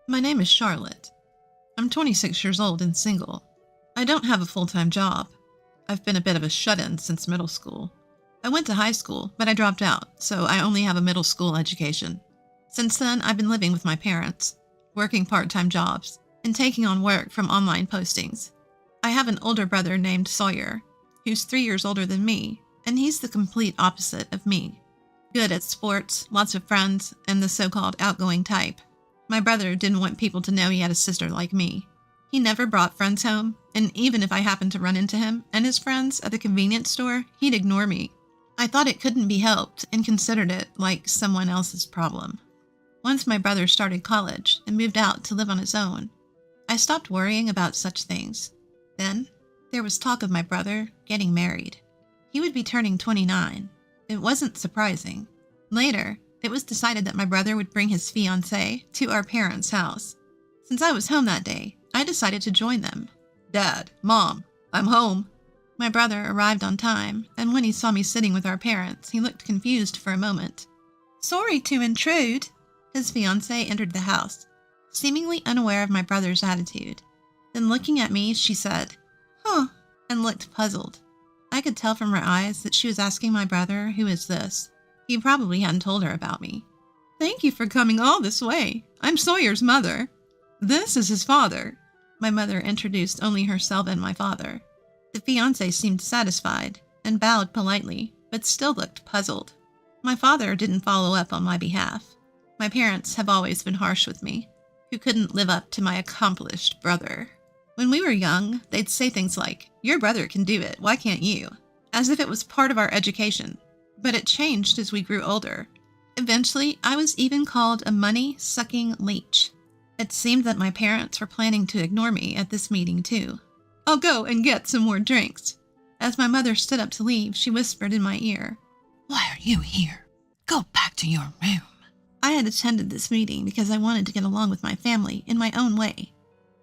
My name is Charlotte. I'm 26 years old and single. I don't have a full-time job. I've been a bit of a shut-in since middle school. I went to high school, but I dropped out, so I only have a middle school education. Since then, I've been living with my parents, working part-time jobs, and taking on work from online postings. I have an older brother named Sawyer, who's 3 years older than me, and he's the complete opposite of me. Good at sports, lots of friends, and the so-called outgoing type. My brother didn't want people to know he had a sister like me. He never brought friends home, and even if I happened to run into him and his friends at the convenience store, he'd ignore me. I thought it couldn't be helped and considered it like someone else's problem. Once my brother started college and moved out to live on his own, I stopped worrying about such things. Then, there was talk of my brother getting married. He would be turning 29. It wasn't surprising. Later, it was decided that my brother would bring his fiancée to our parents' house. Since I was home that day, I decided to join them. "Dad, Mom, I'm home." My brother arrived on time, and when he saw me sitting with our parents, he looked confused for a moment. "Sorry to intrude." His fiancée entered the house, seemingly unaware of my brother's attitude. Then looking at me, she said, "Huh," and looked puzzled. I could tell from her eyes that she was asking my brother, "Who is this?" He probably hadn't told her about me. "Thank you for coming all this way. I'm Sawyer's mother. This is his father." My mother introduced only herself and my father. The fiancé seemed satisfied and bowed politely, but still looked puzzled. My father didn't follow up on my behalf. My parents have always been harsh with me, who couldn't live up to my accomplished brother. When we were young, they'd say things like, "Your brother can do it, why can't you?" As if it was part of our education. But it changed as we grew older. Eventually, I was even called a money-sucking leech. It seemed that my parents were planning to ignore me at this meeting too. "I'll go and get some more drinks." As my mother stood up to leave, she whispered in my ear, "Why are you here? Go back to your room." I had attended this meeting because I wanted to get along with my family in my own way,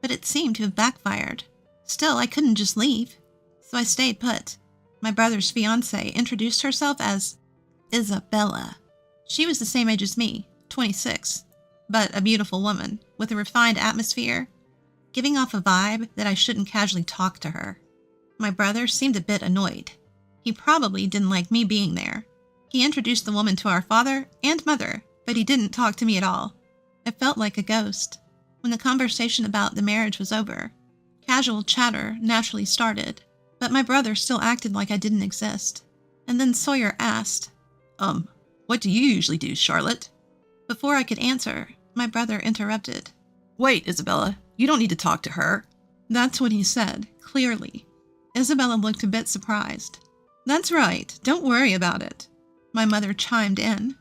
but it seemed to have backfired. Still, I couldn't just leave, so I stayed put. My brother's fiancée introduced herself as Isabella. She was the same age as me, 26, but a beautiful woman with a refined atmosphere, giving off a vibe that I shouldn't casually talk to her. My brother seemed a bit annoyed. He probably didn't like me being there. He introduced the woman to our father and mother, but he didn't talk to me at all. I felt like a ghost. When the conversation about the marriage was over, casual chatter naturally started, but my brother still acted like I didn't exist. And then Sawyer asked, What do you usually do, Charlotte?" Before I could answer, my brother interrupted. "Wait, Isabella, you don't need to talk to her." That's what he said, clearly. Isabella looked a bit surprised. "That's right, don't worry about it." My mother chimed in.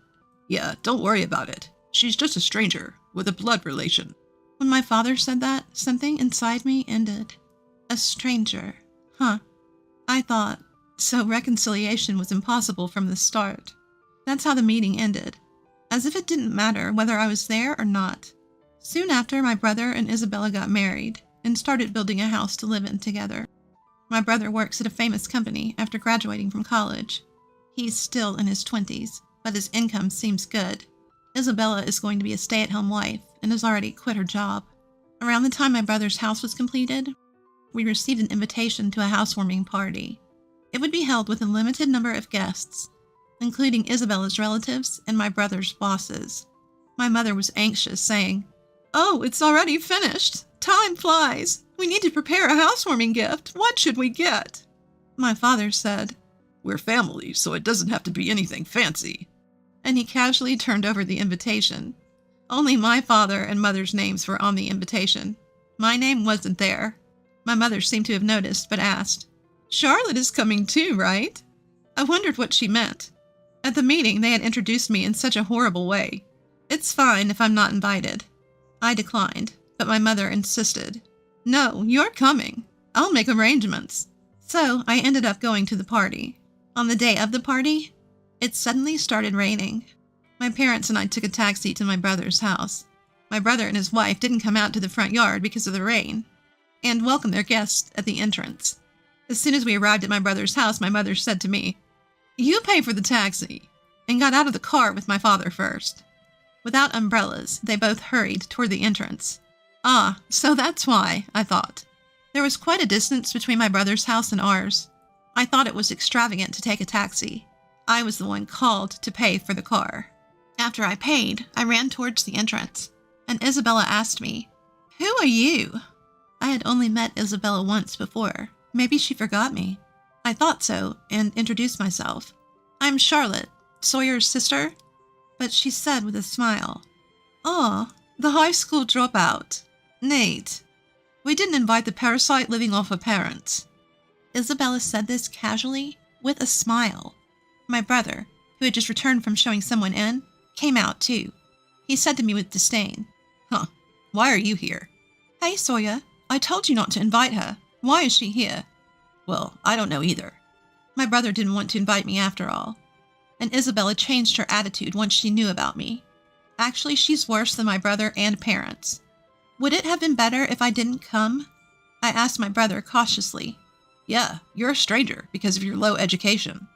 "Yeah, don't worry about it. She's just a stranger with a blood relation." When my father said that, something inside me ended. A stranger. Huh. I thought, so reconciliation was impossible from the start. That's how the meeting ended, as if it didn't matter whether I was there or not. Soon after, my brother and Isabella got married and started building a house to live in together. My brother works at a famous company after graduating from college. He's still in his 20s, but his income seems good. Isabella is going to be a stay-at-home wife and has already quit her job. Around the time my brother's house was completed, we received an invitation to a housewarming party. It would be held with a limited number of guests, including Isabella's relatives and my brother's bosses. My mother was anxious, saying, "Oh, it's already finished. Time flies. We need to prepare a housewarming gift. What should we get?" My father said, "We're family, so it doesn't have to be anything fancy." And he casually turned over the invitation. Only my father and mother's names were on the invitation. My name wasn't there. My mother seemed to have noticed, but asked, "Charlotte is coming too, right?" I wondered what she meant. At the meeting, they had introduced me in such a horrible way. "It's fine if I'm not invited." I declined, but my mother insisted. "No, you're coming. I'll make arrangements." So I ended up going to the party. On the day of the party, it suddenly started raining. My parents and I took a taxi to my brother's house. My brother and his wife didn't come out to the front yard because of the rain, and welcomed their guests at the entrance. As soon as we arrived at my brother's house, my mother said to me, "You pay for the taxi," and got out of the car with my father first. Without umbrellas, they both hurried toward the entrance. Ah, so that's why, I thought. There was quite a distance between my brother's house and ours. I thought it was extravagant to take a taxi. I was the one called to pay for the car. After I paid, I ran towards the entrance, and Isabella asked me, "Who are you?" I had only met Isabella once before. Maybe she forgot me. I thought so, and introduced myself. "I'm Charlotte, Sawyer's sister." But she said with a smile, "Oh, the high school dropout. Neat. We didn't invite the parasite living off her parents." Isabella said this casually, with a smile. My brother, who had just returned from showing someone in, came out too. He said to me with disdain, "Huh, why are you here?" "Hey, Sawyer, I told you not to invite her. Why is she here?" "Well, I don't know either." My brother didn't want to invite me after all. And Isabella changed her attitude once she knew about me. Actually, she's worse than my brother and parents. Would it have been better if I didn't come? I asked my brother cautiously. "Yeah, you're a stranger because of your low education."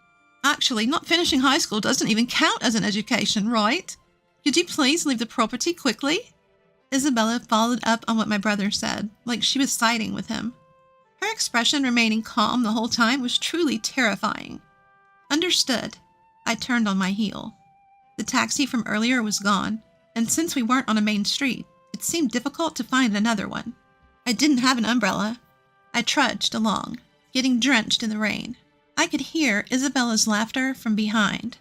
"Actually, not finishing high school doesn't even count as an education, right? Could you please leave the property quickly?" Isabella followed up on what my brother said, like she was siding with him. Her expression remaining calm the whole time was truly terrifying. Understood. I turned on my heel. The taxi from earlier was gone, and since we weren't on a main street, it seemed difficult to find another one. I didn't have an umbrella. I trudged along, getting drenched in the rain. I could hear Isabella's laughter from behind.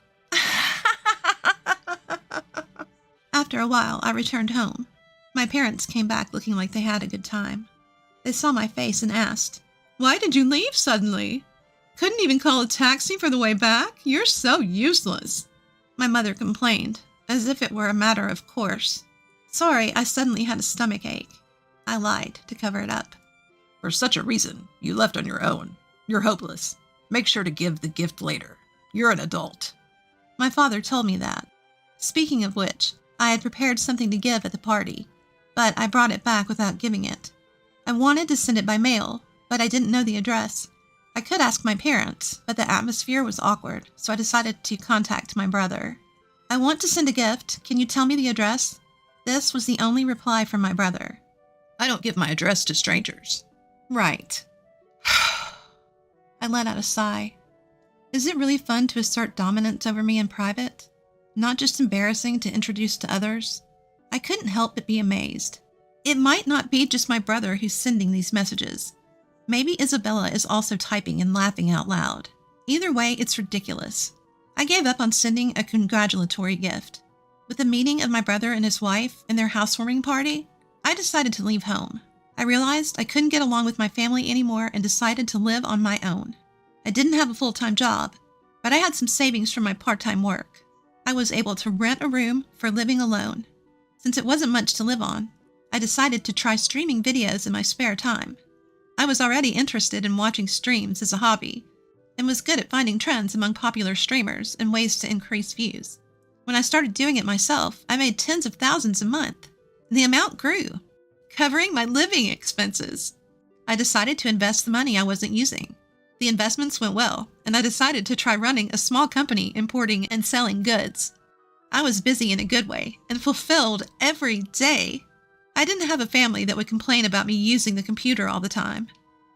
After a while, I returned home. My parents came back looking like they had a good time. They saw my face and asked, "Why did you leave suddenly? Couldn't even call a taxi for the way back? You're so useless." My mother complained, as if it were a matter of course. Sorry, I suddenly had a stomach ache. I lied to cover it up. "For such a reason, you left on your own. You're hopeless. Make sure to give the gift later. You're an adult." My father told me that. Speaking of which, I had prepared something to give at the party, but I brought it back without giving it. I wanted to send it by mail, but I didn't know the address. I could ask my parents, but the atmosphere was awkward, so I decided to contact my brother. "I want to send a gift. Can you tell me the address?" This was the only reply from my brother. "I don't give my address to strangers." "Right." I let out a sigh. Is it really fun to assert dominance over me in private? Not just embarrassing to introduce to others? I couldn't help but be amazed. It might not be just my brother who's sending these messages. Maybe Isabella is also typing and laughing out loud. Either way, it's ridiculous. I gave up on sending a congratulatory gift. With the meeting of my brother and his wife and their housewarming party, I decided to leave home. I realized I couldn't get along with my family anymore and decided to live on my own. I didn't have a full-time job, but I had some savings from my part-time work. I was able to rent a room for living alone. Since it wasn't much to live on, I decided to try streaming videos in my spare time. I was already interested in watching streams as a hobby, and was good at finding trends among popular streamers and ways to increase views. When I started doing it myself, I made tens of thousands a month, and the amount grew, covering my living expenses. I decided to invest the money I wasn't using. The investments went well, and I decided to try running a small company importing and selling goods. I was busy in a good way and fulfilled every day. I didn't have a family that would complain about me using the computer all the time.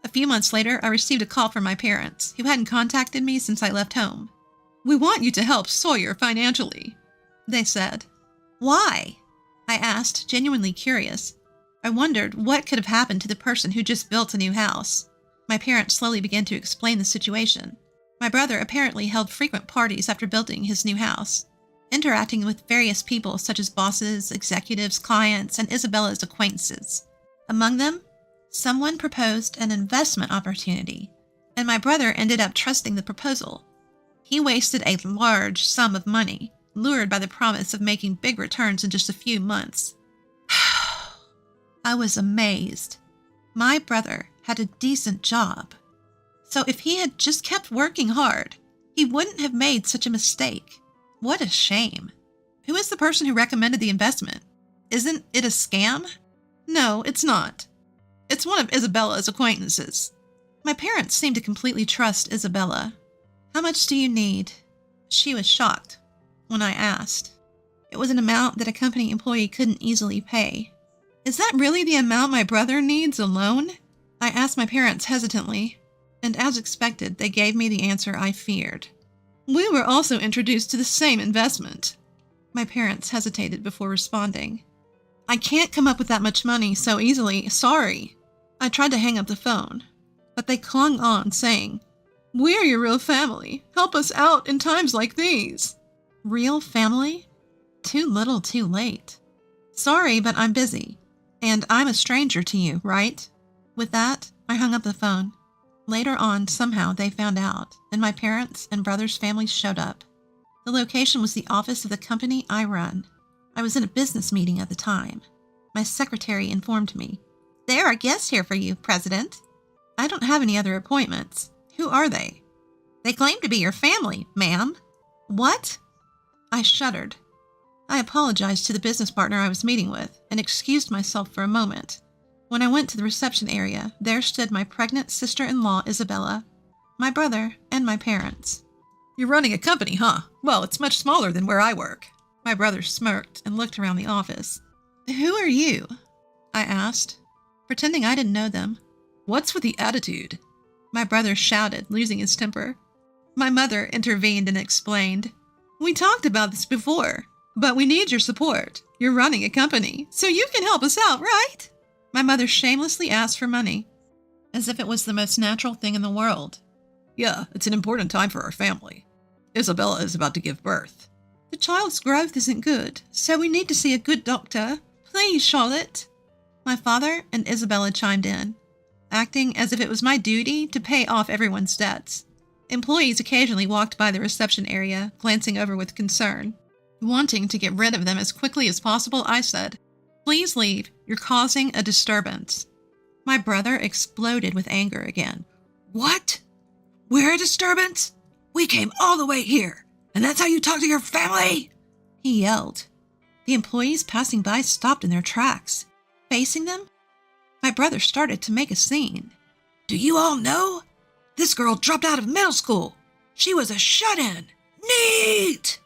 A few months later, I received a call from my parents, who hadn't contacted me since I left home. "We want you to help Sawyer financially," they said. "Why?" I asked, genuinely curious. I wondered what could have happened to the person who just built a new house. My parents slowly began to explain the situation. My brother apparently held frequent parties after building his new house, interacting with various people such as bosses, executives, clients, and Isabella's acquaintances. Among them, someone proposed an investment opportunity, and my brother ended up trusting the proposal. He wasted a large sum of money, lured by the promise of making big returns in just a few months. I was amazed. My brother had a decent job. So if he had just kept working hard, he wouldn't have made such a mistake. What a shame. Who is the person who recommended the investment? Isn't it a scam? No, it's not. It's one of Isabella's acquaintances. My parents seemed to completely trust Isabella. "How much do you need?" She was shocked when I asked. It was an amount that a company employee couldn't easily pay. Is that really the amount my brother needs alone? I asked my parents hesitantly, and as expected, they gave me the answer I feared. We were also introduced to the same investment. My parents hesitated before responding. I can't come up with that much money so easily, sorry. I tried to hang up the phone, but they clung on, saying, We're your real family. Help us out in times like these. Real family? Too little, too late. Sorry, but I'm busy, and I'm a stranger to you, right? With that, I hung up the phone. Later on, somehow, they found out, and my parents and brother's families showed up. The location was the office of the company I run. I was in a business meeting at the time. My secretary informed me, There are guests here for you, President. I don't have any other appointments. Who are they? They claim to be your family, ma'am. What? I shuddered. I apologized to the business partner I was meeting with and excused myself for a moment. When I went to the reception area, there stood my pregnant sister-in-law, Isabella, my brother, and my parents. You're running a company, huh? Well, it's much smaller than where I work. My brother smirked and looked around the office. Who are you? I asked, pretending I didn't know them. What's with the attitude? My brother shouted, losing his temper. My mother intervened and explained, We talked about this before, but we need your support. You're running a company, so you can help us out, right? My mother shamelessly asked for money, as if it was the most natural thing in the world. Yeah, it's an important time for our family. Isabella is about to give birth. The child's growth isn't good, so we need to see a good doctor. Please, Charlotte. My father and Isabella chimed in, acting as if it was my duty to pay off everyone's debts. Employees occasionally walked by the reception area, glancing over with concern. Wanting to get rid of them as quickly as possible, I said, Please leave. You're causing a disturbance. My brother exploded with anger again. What? We're a disturbance? We came all the way here, and that's how you talk to your family? He yelled. The employees passing by stopped in their tracks. Facing them, my brother started to make a scene. Do you all know? This girl dropped out of middle school. She was a shut-in. Neat!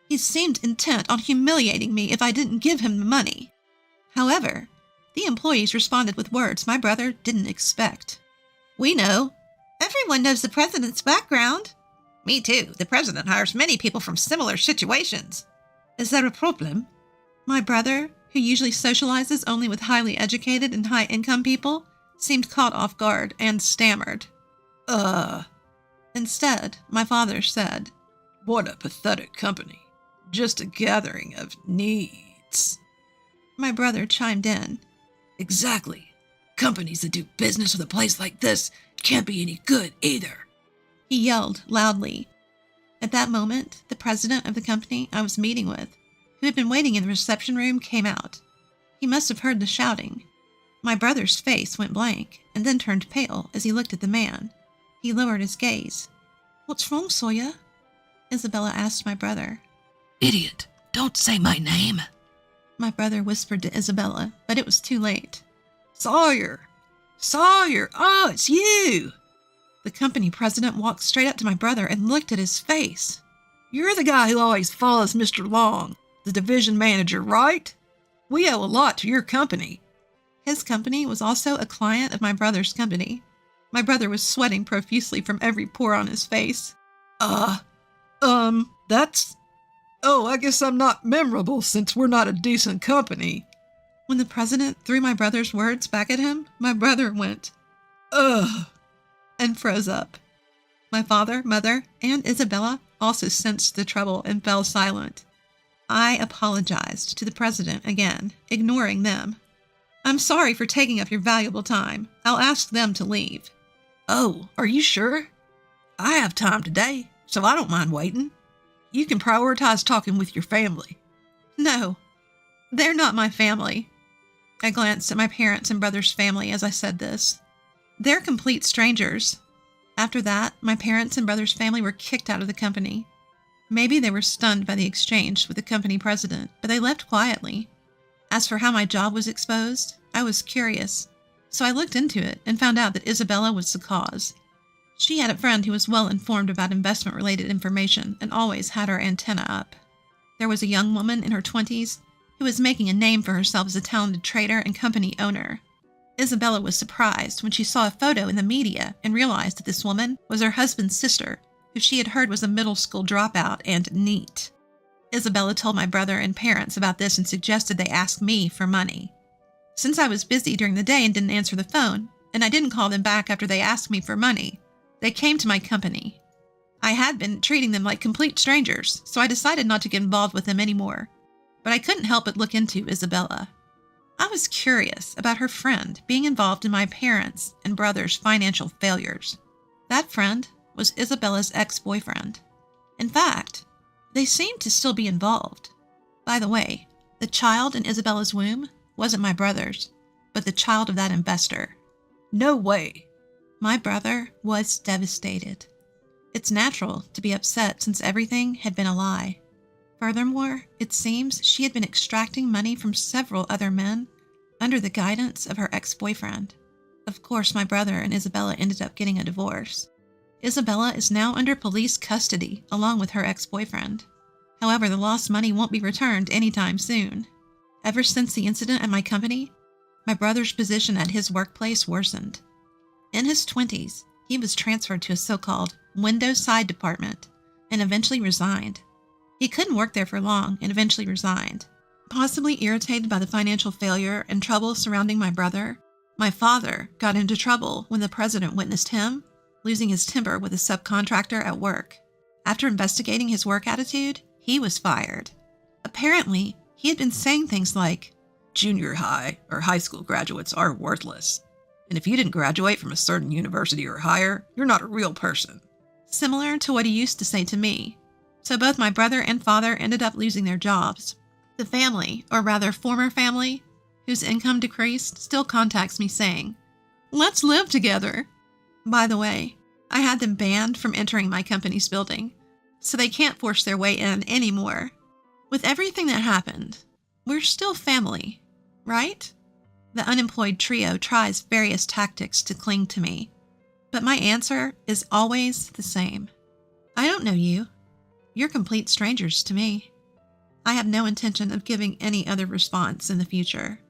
He seemed intent on humiliating me if I didn't give him the money. However, the employees responded with words my brother didn't expect. We know. Everyone knows the president's background. Me too. The president hires many people from similar situations. Is there a problem? My brother, who usually socializes only with highly educated and high-income people, seemed caught off guard and stammered. Instead, my father said, What a pathetic company. Just a gathering of needs. My brother chimed in. Exactly. Companies that do business with a place like this can't be any good either. He yelled loudly. At that moment, the president of the company I was meeting with, who had been waiting in the reception room, came out. He must have heard the shouting. My brother's face went blank and then turned pale as he looked at the man. He lowered his gaze. What's wrong, Sawyer? Isabella asked my brother. Idiot, don't say my name. My brother whispered to Isabella, but it was too late. Sawyer! Sawyer! Oh, it's you! The company president walked straight up to my brother and looked at his face. You're the guy who always follows Mr. Long, the division manager, right? We owe a lot to your company. His company was also a client of my brother's company. My brother was sweating profusely from every pore on his face. That's... Oh, I guess I'm not memorable since we're not a decent company. When the president threw my brother's words back at him, my brother went, Ugh, and froze up. My father, mother, and Isabella also sensed the trouble and fell silent. I apologized to the president again, ignoring them. I'm sorry for taking up your valuable time. I'll ask them to leave. Oh, are you sure? I have time today, so I don't mind waiting. You can prioritize talking with your family. No, they're not my family. I glanced at my parents' and brother's family as I said this. They're complete strangers. After that, my parents and brother's family were kicked out of the company. Maybe they were stunned by the exchange with the company president, but they left quietly. As for how my job was exposed, I was curious, so I looked into it and found out that Isabella was the cause. She had a friend who was well informed about investment-related information and always had her antenna up. There was a young woman in her 20s who was making a name for herself as a talented trader and company owner. Isabella was surprised when she saw a photo in the media and realized that this woman was her husband's sister, who she had heard was a middle school dropout and neat. Isabella told my brother and parents about this and suggested they ask me for money. Since I was busy during the day and didn't answer the phone, and I didn't call them back after they asked me for money, they came to my company. I had been treating them like complete strangers, so I decided not to get involved with them anymore. But I couldn't help but look into Isabella. I was curious about her friend being involved in my parents' and brother's financial failures. That friend was Isabella's ex-boyfriend. In fact, they seemed to still be involved. By the way, the child in Isabella's womb wasn't my brother's, but the child of that investor. No way. My brother was devastated. It's natural to be upset since everything had been a lie. Furthermore, it seems she had been extracting money from several other men under the guidance of her ex-boyfriend. Of course, my brother and Isabella ended up getting a divorce. Isabella is now under police custody along with her ex-boyfriend. However, the lost money won't be returned anytime soon. Ever since the incident at my company, my brother's position at his workplace worsened. In his 20s, he was transferred to a so-called window side department and eventually resigned. He couldn't work there for long and eventually resigned. Possibly irritated by the financial failure and trouble surrounding my brother, my father got into trouble when the president witnessed him losing his temper with a subcontractor at work. After investigating his work attitude, he was fired. Apparently, he had been saying things like, "Junior high or high school graduates are worthless. And if you didn't graduate from a certain university or higher, you're not a real person." Similar to what he used to say to me. So both my brother and father ended up losing their jobs. The family, or rather former family, whose income decreased, still contacts me saying, "Let's live together." By the way, I had them banned from entering my company's building, so they can't force their way in anymore. With everything that happened, we're still family, right? The unemployed trio tries various tactics to cling to me, but my answer is always the same. I don't know you. You're complete strangers to me. I have no intention of giving any other response in the future.